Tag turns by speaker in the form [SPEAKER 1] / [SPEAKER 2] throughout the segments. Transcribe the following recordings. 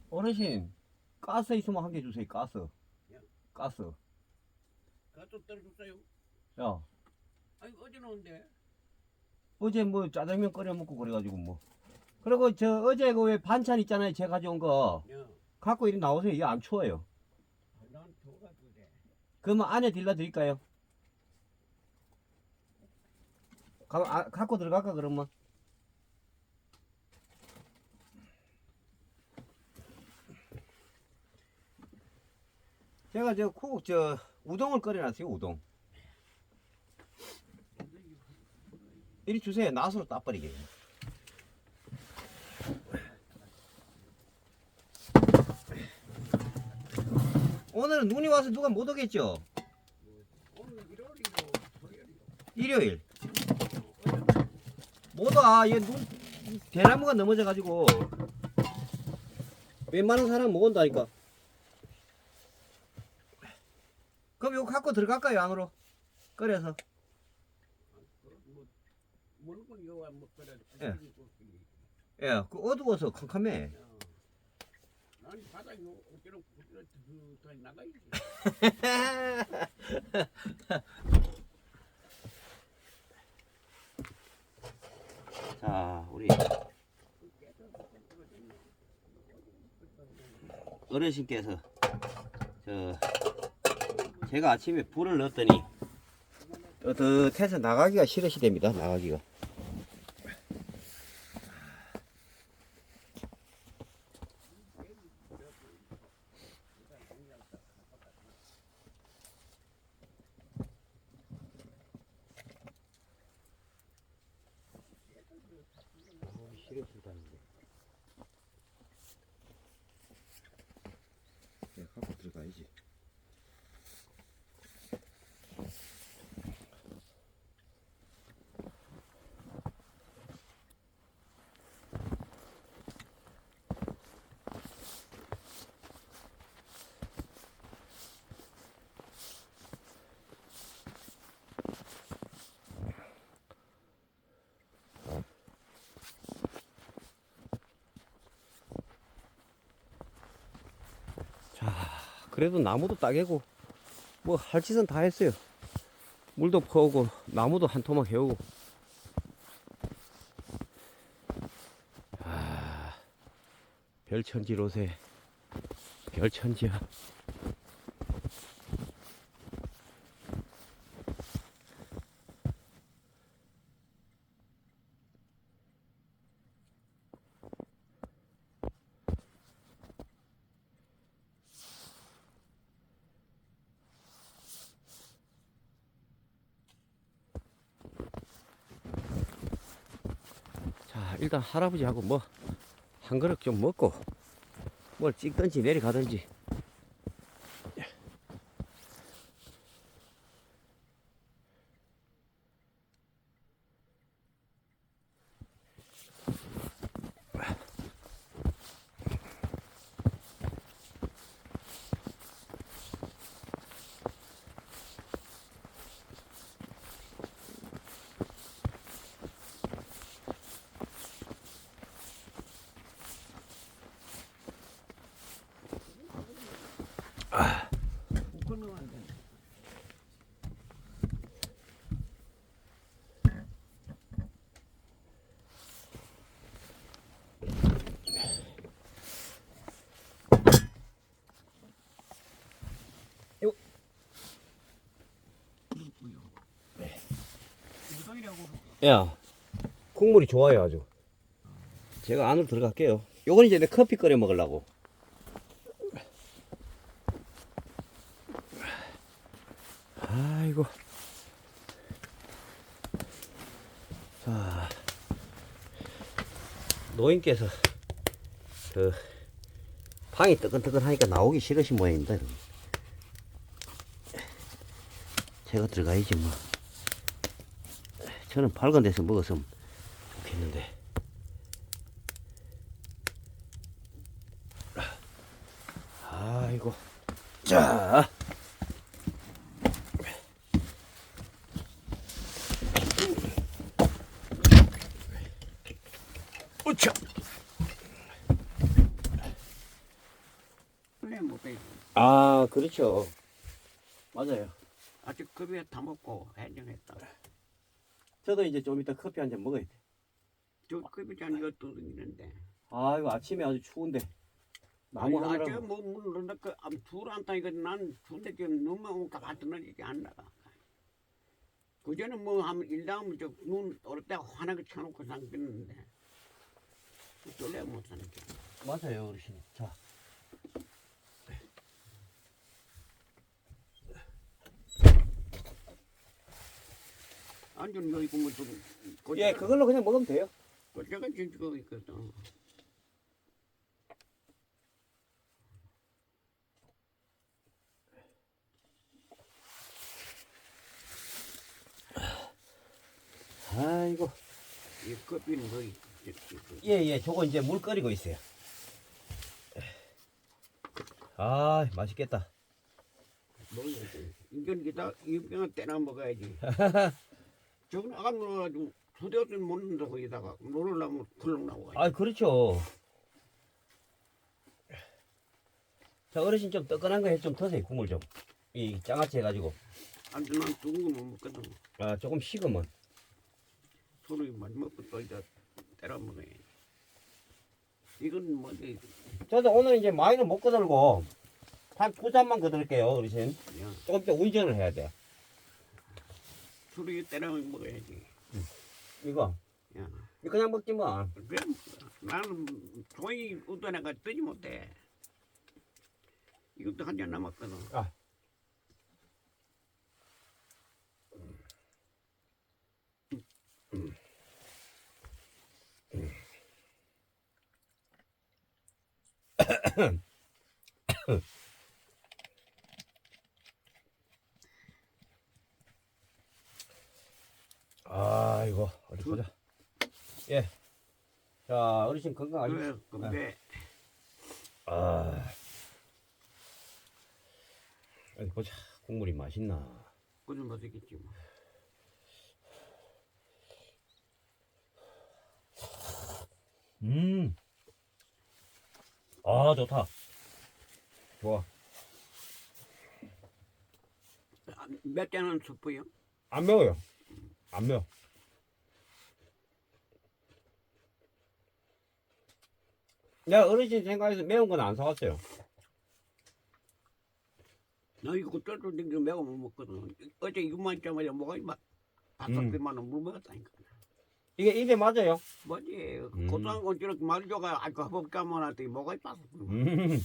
[SPEAKER 1] 어르신, 가스 있으면 한 개 주세요. 가스. 가스.
[SPEAKER 2] 가서 떨어졌어요.
[SPEAKER 1] 야,
[SPEAKER 2] 아니 어제 나온데.
[SPEAKER 1] 어제 뭐 짜장면 끓여 먹고 그래가지고 뭐. 그리고 저 어제 그 왜 반찬 있잖아요. 제가 가져온 거.
[SPEAKER 2] 야,
[SPEAKER 1] 갖고 이리 나오세요. 이거 안 추워요.
[SPEAKER 2] 난 줘가지고 그래.
[SPEAKER 1] 그러면 안에 딜러 드릴까요? 갖고 들어갈까 그러면? 제가 저 우동을 끓여놨어요. 우동. 이리 주세요. 낫으로 따버리게. 오늘은 눈이 와서 누가 못 오겠죠?
[SPEAKER 2] 오늘 일요일이고 토요일이고.
[SPEAKER 1] 일요일. 못 와. 얘 대나무가 넘어져가지고 웬만한 사람 못 온다니까. 그럼 이거 갖고 들어갈까요? 안으로 끓여서.
[SPEAKER 2] 물건 요가 뭐 그래.
[SPEAKER 1] 예. 예, 그 어두워서 캄캄해.
[SPEAKER 2] 난 바닥 요 어깨로 더 나가야지.
[SPEAKER 1] 자, 우리 어르신께서 제가 아침에 불을 넣었더니 뜨뜻해서 나가기가 싫으시답니다. 나가기가. 싫으시다는데. 내가 갖고 들어가야지. 그래도 나무도 따개고 뭐 할 짓은 다 했어요. 물도 퍼오고 나무도 한 토막 해오고. 별천지로세 별천지야. 일단 할아버지하고 뭐 한 그릇 좀 먹고 뭘 찍든지 내려가든지.
[SPEAKER 2] 끓이려고.
[SPEAKER 1] 야, 국물이 좋아요, 아주. 제가 안으로 들어갈게요. 요건 이제 내 커피 끓여 먹으려고. 아이고. 자, 노인께서 그 방이 뜨끈뜨끈하니까 나오기 싫으신 모양입니다. 여러분. 제가 들어가야지 뭐. 저는 밝은 데서 먹었으면 좋겠는데. 아이고. 자. 으차.
[SPEAKER 2] 그래 못해.
[SPEAKER 1] 아, 그렇죠. 맞아요.
[SPEAKER 2] 아직 급여 다 먹고 해정했다.
[SPEAKER 1] 저도 이제 좀 이따 커피 한 잔 먹어야 돼.
[SPEAKER 2] 저 급여 잔 이거 또 있는데.
[SPEAKER 1] 아이고, 아침에 아주 추운데. 나무
[SPEAKER 2] 아니,
[SPEAKER 1] 하느라고.
[SPEAKER 2] 뭐 물론 둘안타 이거 난 추운데 지금 눈만 오니까 받드는 이게 안 나가. 그 전에 뭐 하면 일당하면 저눈 오를 때 환하게 쳐놓고 상했는데 쫄래 못 사는 게.
[SPEAKER 1] 맞아요, 어르신. 자.
[SPEAKER 2] 안전 이거 이거 뭐좀
[SPEAKER 1] 예, 그걸로 그냥 먹으면 돼요.
[SPEAKER 2] 제가 지금 그거 있거든.
[SPEAKER 1] 아이고.
[SPEAKER 2] 이 커피는 거의
[SPEAKER 1] 예, 예, 저거 이제 물 끓이고 있어요. 아, 맛있겠다.
[SPEAKER 2] 먹어야지. 이건 기다 이병 때나 먹어야지. 저건 아까 놀아가지고 두대어서 먹는다 거기다가 놀으려면 굴렁 나와.
[SPEAKER 1] 아, 그렇죠. 자, 어르신 좀 뜨끈한 거 해 좀 드세요, 국물 좀. 이 장아찌 해가지고.
[SPEAKER 2] 안전 난 두고 못 먹거든.
[SPEAKER 1] 아, 조금 식으면.
[SPEAKER 2] 소리 많이 먹고 또 이제 때려 먹어야지. 이건 뭐지?
[SPEAKER 1] 저도 오늘 이제 많이는 못 거들고, 한 두 잔만 거들게요, 어르신.
[SPEAKER 2] 야,
[SPEAKER 1] 조금 더 운전을 해야 돼.
[SPEAKER 2] 소리 때려 먹어야지.
[SPEAKER 1] 이거.
[SPEAKER 2] 야,
[SPEAKER 1] 이거 그냥 먹지 뭐.
[SPEAKER 2] 그래 나는 종이 웃다내가 뜨지 못해. 이것도 한 잔 남았거든.
[SPEAKER 1] 아. 아이고, 어디 보자. 예. 자, 어르신 건강하시.
[SPEAKER 2] 그래, 근데
[SPEAKER 1] 아. 어디 보자. 국물이 맛있나.
[SPEAKER 2] 그좀 맛있겠지 뭐.
[SPEAKER 1] 아, 좋다. 좋아.
[SPEAKER 2] 몇 잔은 수프요?
[SPEAKER 1] 안 매워요. 안 매워. 내가 어르신 생각해서 매운 건 안 사왔어요.
[SPEAKER 2] 나 이거 쫄쫄 댕기고 매워 못 먹거든. 어제 이것만 짜마자 뭐가 막 다섯 개만 물 먹었다니까.
[SPEAKER 1] 이게 입에 맞아요.
[SPEAKER 2] 뭐지? 고소한 건 저렇게 말이 줘가 아까 허벅지만 하더니 뭐가 있어.
[SPEAKER 1] 음.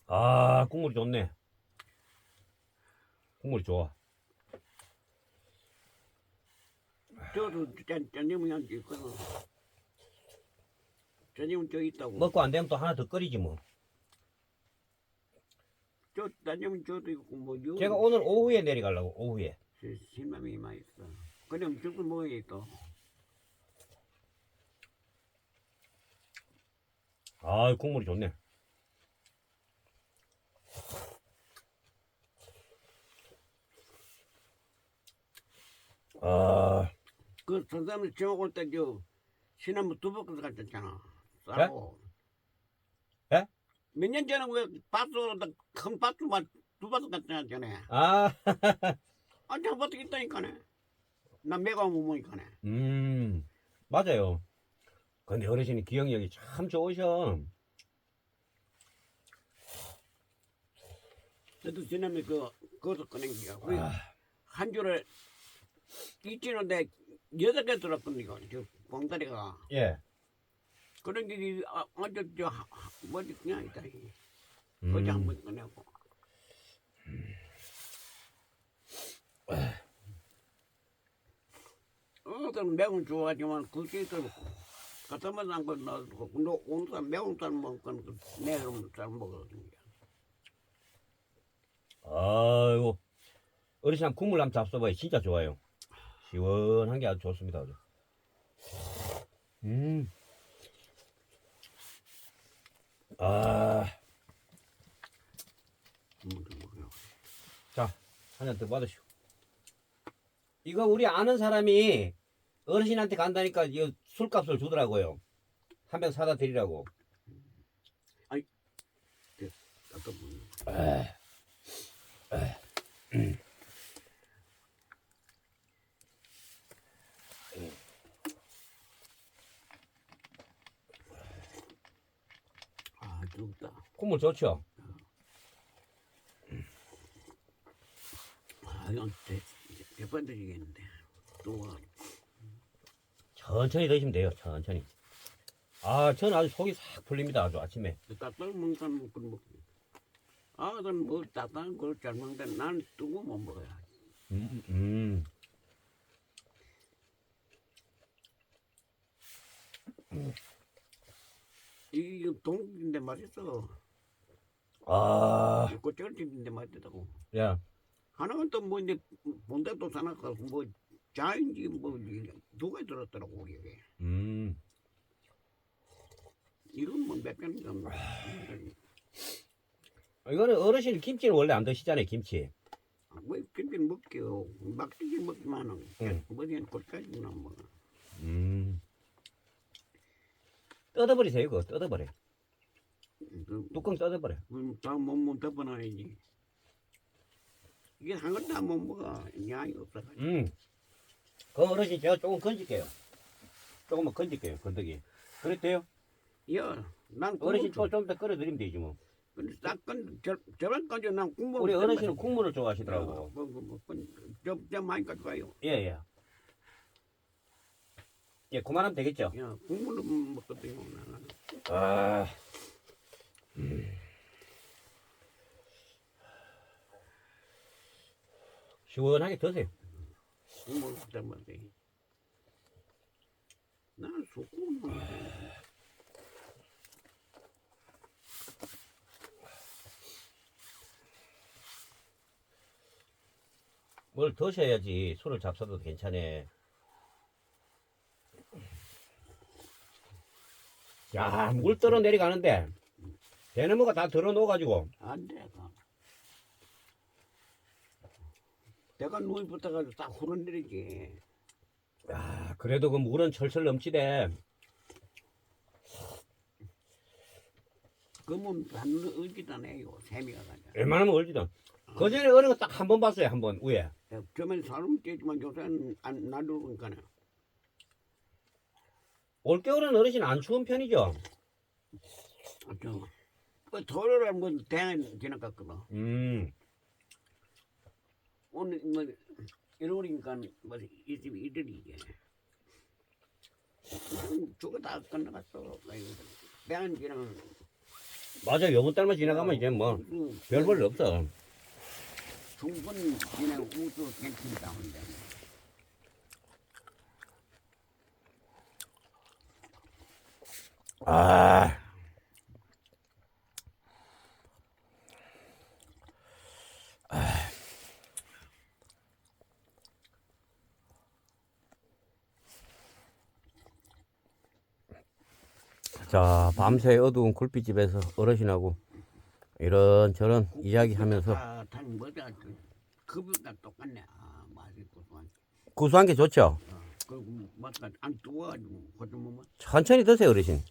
[SPEAKER 1] 아, 국물이 좋네. 국물이 좋아.
[SPEAKER 2] 저도 짠님이 한게 있거든. 짠님은 저기 있다고.
[SPEAKER 1] 먹고 안 되면 또 하나 더 끓이지 뭐.
[SPEAKER 2] 저 짠님은 저도 있고 뭐 요.
[SPEAKER 1] 제가 오늘 오후에 내려가려고, 오후에.
[SPEAKER 2] 실망이 많이 있어. 그냥 무조건 뭐야 또.
[SPEAKER 1] 아, 국물이 좋네. 아,
[SPEAKER 2] 그 선생님 제목 올 때 저 시나무 두벅 갔잖아. 싸고.
[SPEAKER 1] 예?
[SPEAKER 2] 몇 년 전에 왜 바스로다 큰 바스만 두 바스 갔잖아 전에.
[SPEAKER 1] 아,
[SPEAKER 2] 아, 저 바스 있다니까네. 나 매가 못 보니까네.
[SPEAKER 1] 맞아요. 근데 어르신이 기억력이 참 좋으셔.
[SPEAKER 2] 저도 지난번에 그것도 꺼낸 게요. 우리 한 줄에 있지는데 8개 들었거든요. 저 봉다리가.
[SPEAKER 1] 예.
[SPEAKER 2] 그런 게 아주 뭐지 그냥 있다. 어제 한번 꺼내고. 어떤 매운 좋아하지만 그게 또 갖다 만난 건 놔두고 근데 오늘 사람 매운 사람 먹은 건 내가 잘 먹거든요.
[SPEAKER 1] 아이고 어르신 한 국물 한번 잡숴봐요. 진짜 좋아요. 시원한 게 아주 좋습니다. 아주. 아, 자, 한 잔 더 받으시오. 이거 우리 아는 사람이 어르신한테 간다니까 이 술값을 주더라고요. 한 병 사다 드리라고.
[SPEAKER 2] 어떤 분. 아, 좋다.
[SPEAKER 1] 국물 좋죠?
[SPEAKER 2] 아, 이건 몇번 드리겠는데. 또
[SPEAKER 1] 천천히 드시면 돼요. 천천히. 아, 저는 아주 속이 싹 풀립니다. 아주 아침에.
[SPEAKER 2] 따뜻한 먹는 사람 먹고 먹고. 아, 난뭐 따뜻한 걸 잘 먹는데 난 뜨거운 못 먹어요. 이게 동인데 맛있어.
[SPEAKER 1] 아,
[SPEAKER 2] 고철집인데 맛있다고.
[SPEAKER 1] 야,
[SPEAKER 2] 하나는 또 뭐 이제 본대도 사나가 뭐 자인지 뭐 누가 들었더라고 우리에게. 이건 뭐몇 개는
[SPEAKER 1] 이거는 어르신 김치는 원래 안 드시잖아요. 김치.
[SPEAKER 2] 뭐 김치 먹게요. 막지기 먹지만은
[SPEAKER 1] 응.
[SPEAKER 2] 뭐냐 그까지는 뭐.
[SPEAKER 1] 뜯어버리세요. 그거 뜯어버려.
[SPEAKER 2] 그,
[SPEAKER 1] 뚜껑 뜯어버려.
[SPEAKER 2] 다못 덮어놔야지. 이게 한 건 다 못 먹어. 양이 없어가지고.
[SPEAKER 1] 그 어르신 제가 조금 건질게요. 조금만 건질게요. 건더기. 그랬대요?
[SPEAKER 2] 야, 난
[SPEAKER 1] 어르신 좀 더 끓여드리면 되지 뭐.
[SPEAKER 2] 근데 저번까지 난 국물.
[SPEAKER 1] 우리 어르신은 국물을 좋아하시더라고.
[SPEAKER 2] 저 많이 가져가요.
[SPEAKER 1] 예. 예, 그만하면 되겠죠?
[SPEAKER 2] 야, 국물로 먹거든요. 나는.
[SPEAKER 1] 아. 시원하게 드세요.
[SPEAKER 2] 국물 먹자마자. 나는 소금 먹어.
[SPEAKER 1] 뭘 드셔야지 술을 잡숴도 괜찮아. 야, 물 떨어 내려가는데 대나무가 다 들어 놓아가지고.
[SPEAKER 2] 안 돼. 내가 눈이 붙어가지고 딱 흐르내리지.
[SPEAKER 1] 야, 그래도 그 물은 철철 넘치대.
[SPEAKER 2] 그러면 한 의지도 내요. 세미가 가자.
[SPEAKER 1] 웬만하면 얼지도. 그 전에 어린 거 딱 한 번 봤어요. 한 번 위에.
[SPEAKER 2] 처음엔 사람 떼지만 요새는 안 놔두니까.
[SPEAKER 1] 올겨울은 어르신 안 추운 편이죠?
[SPEAKER 2] 그 토요일에 뭐 대안 지나갔거든. 오늘 뭐 일요일이니까 뭐 이틀이지. 저거 다 끝나갔어. 대안 지나.
[SPEAKER 1] 맞아. 요번 달만 지나가면 이제 뭐 별 볼 일 없어.
[SPEAKER 2] 충분히 지나 우주 괜찮다 한데.
[SPEAKER 1] 아. 자, 밤새 어두운 굴빛집에서 어르신하고 이런저런 이야기하면서
[SPEAKER 2] 다 뭐다 급여가 똑같네. 아, 맛있고 좋아하네.
[SPEAKER 1] 구수한 게 좋죠?
[SPEAKER 2] 그리고 맛가 안 뜨거워가지고 그좀 뭐
[SPEAKER 1] 천천히 드세요, 어르신.